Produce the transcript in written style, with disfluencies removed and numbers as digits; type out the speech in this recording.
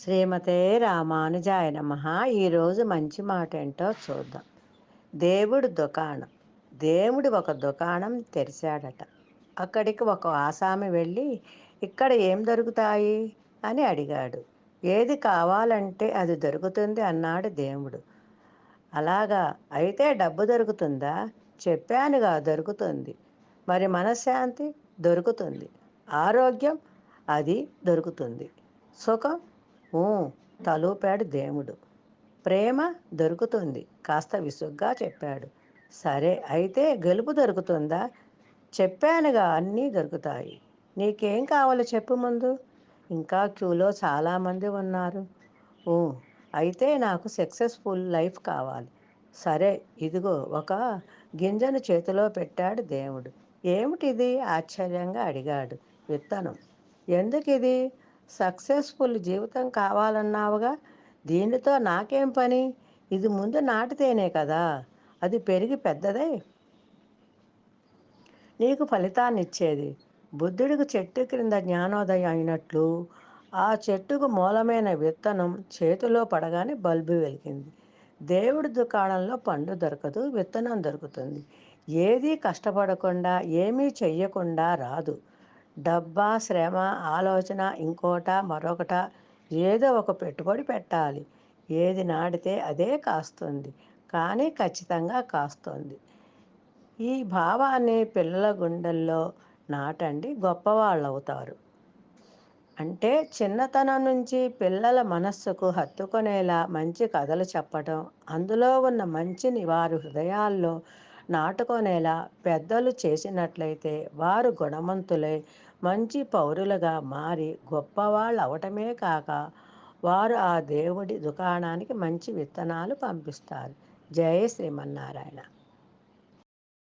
శ్రీమతే రామానుజాయ నమః. ఈరోజు మంచి మాట ఏంటో చూద్దాం. దేవుడి దుకాణం. దేవుడు ఒక దుకాణం తెరిచాడట. అక్కడికి ఒక ఆసామి వెళ్ళి, ఇక్కడ ఏం దొరుకుతాయి అని అడిగాడు. ఏది కావాలంటే అది దొరుకుతుంది అన్నాడు దేవుడు. అలాగా, అయితే డబ్బు దొరుకుతుందా? చెప్పానుగా దొరుకుతుంది. మరి మనశ్శాంతి దొరుకుతుంది. ఆరోగ్యం అది దొరుకుతుంది. సుఖం ఊ తలూపాడు దేవుడు. ప్రేమ దొరుకుతుంది కాస్త విసుగ్గా చెప్పాడు. సరే, అయితే గెలుపు దొరుకుతుందా? చెప్పానుగా అన్నీ దొరుకుతాయి. నీకేం కావాలో చెప్పు ముందు. ఇంకా క్యూలో చాలామంది ఉన్నారు. ఓ, అయితే నాకు సక్సెస్ఫుల్ లైఫ్ కావాలి. సరే, ఇదిగో ఒక గింజను చేతిలో పెట్టాడు దేవుడు. ఏమిటిది ఆశ్చర్యంగా అడిగాడు. విత్తనం. ఎందుకిది? సక్సెస్ఫుల్ జీవితం కావాలన్నావుగా. దీనితో నాకేం పని? ఇది ముందు నాటితేనే కదా అది పెరిగి పెద్దదై నీకు ఫలితాన్నిచ్చేది. బుద్ధుడికి చెట్టు క్రింద జ్ఞానోదయం అయినట్లు ఆ చెట్టుకు మూలమైన విత్తనం చేతిలో పడగానే బల్బు వెలిగింది. దేవుడి దుకాణంలో పండు దొరకదు, విత్తనం దొరుకుతుంది. ఏదీ కష్టపడకుండా ఏమీ చెయ్యకుండా రాదు. డబ్బా, శ్రమ, ఆలోచన, ఇంకోట మరొకట ఏదో ఒక పెట్టుబడి పెట్టాలి. ఏది నాటితే అదే కాస్తుంది, కానీ ఖచ్చితంగా కాస్తుంది. ఈ భావాన్ని పిల్లల గుండెల్లో నాటండి, గొప్పవాళ్ళవుతారు. అంటే చిన్నతనం నుంచి పిల్లల మనస్సుకు హత్తుకునేలా మంచి కథలు చెప్పటం, అందులో ఉన్న మంచిని వారి హృదయాల్లో నాటుకునేలా పెద్దలు చేసినట్లయితే వారు గుణవంతులై మంచి పౌరులుగా మారి గొప్పవాళ్ళు అవటమే కాక వారు ఆ దేవుడి దుకాణానికి మంచి విత్తనాలు పంపిస్తారు. జై శ్రీమన్నారాయణ.